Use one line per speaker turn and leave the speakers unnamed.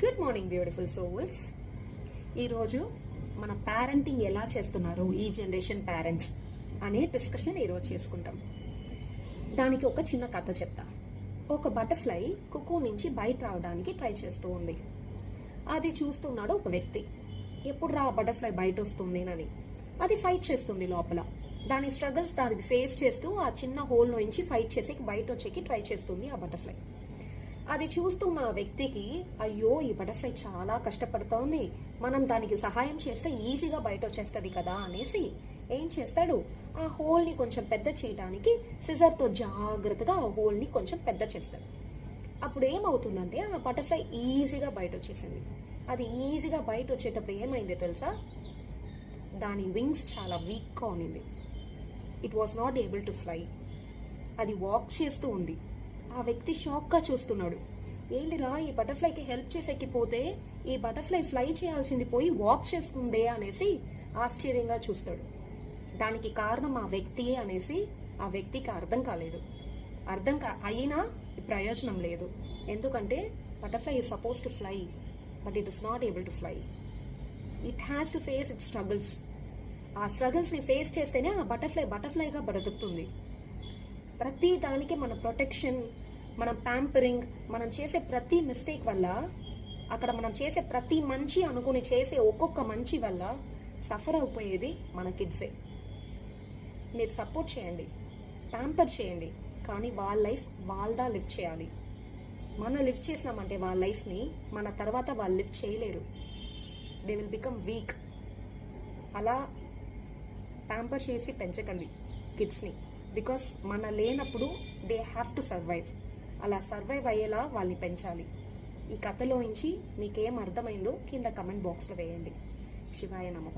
Good morning beautiful souls. ఈరోజు మన parenting ఎలా చేస్తున్నారు ఈ జనరేషన్ పేరెంట్స్ అనే డిస్కషన్ ఈరోజు చేసుకుంటాం. దానికి ఒక చిన్న కథ చెప్తా. ఒక బటర్ఫ్లై కుకూ నుంచి బయట రావడానికి ట్రై చేస్తూ ఉంది. అది చూస్తున్నాడు ఒక వ్యక్తి. ఎప్పుడు రా బటర్ఫ్లై బయట వస్తుంది అని. అది ఫైట్ చేస్తుంది లోపల. దాని స్ట్రగుల్స్ దానికి ఫేస్ చేస్తూ ఆ చిన్న హోల్లో నుంచి ఫైట్ చేసి బయట వచ్చేకి ట్రై చేస్తుంది ఆ బటర్ఫ్లై. అది చూస్తున్న వ్యక్తికి అయ్యో ఈ బటర్ఫ్లై చాలా కష్టపడుతోంది, మనం దానికి సహాయం చేస్తే ఈజీగా బయట వచ్చేస్తుంది కదా అనేసి ఏం చేస్తాడు, ఆ హోల్ని కొంచెం పెద్ద చేయడానికి సిజర్తో జాగ్రత్తగా ఆ హోల్ని కొంచెం పెద్ద చేస్తాడు. అప్పుడు ఏమవుతుందంటే ఆ బటర్ఫ్లై ఈజీగా బయట వచ్చేసింది. అది ఈజీగా బయట వచ్చేటప్పుడు ఏమైంది తెలుసా, దాని వింగ్స్ చాలా వీక్గా ఉన్నింది. It was not able to fly. అది వాక్ చేస్తూ ఉంది. ఆ వ్యక్తి షాక్గా చూస్తున్నాడు. ఏందిరా, ఈ బటర్ఫ్లైకి హెల్ప్ చేసేకిపోతే ఈ బటర్ఫ్లై ఫ్లై చేయాల్సింది పోయి వాక్ చేస్తుందే అనేసి ఆశ్చర్యంగా చూస్తాడు. దానికి కారణం ఆ వ్యక్తియే అనేసి ఆ వ్యక్తికి అర్థం కాలేదు. అయినా ప్రయోజనం లేదు. ఎందుకంటే butterfly is suppose to fly but it is not able to fly. It has to face it struggles. ఆ స్ట్రగుల్స్ని ఫేస్ చేస్తేనే ఆ బటర్ఫ్లైగా బ్రతుకుతుంది. ప్రతి దానికి మన ప్రొటెక్షన్, మన ప్యాంపరింగ్, మనం చేసే ప్రతి మిస్టేక్ వల్ల, అక్కడ మనం చేసే ప్రతి మంచి అనుకుని చేసే ఒక్కొక్క మంచి వల్ల సఫర్ అయిపోయేది మన కిడ్సే. మీరు సపోర్ట్ చేయండి, ప్యాంపర్ చేయండి, కానీ వాళ్ళ లైఫ్ వాళ్ళదా లివ్ చేయాలి. మనం లివ్ చేసినామంటే వాళ్ళ లైఫ్ని మన తర్వాత వాళ్ళు లివ్ చేయలేరు. They will become weak. అలా ప్యాంపర్ చేసి పెంచకండి కిడ్స్ని. బికాస్ మన లేనప్పుడు దే హ్యావ్ టు సర్వైవ్. అలా సర్వైవ్ అయ్యేలా వాళ్ళని పెంచాలి. ఈ కథలోంచి మీకేం అర్థమైందో కింద కమెంట్ బాక్స్లో వేయండి. శివాయ నమః.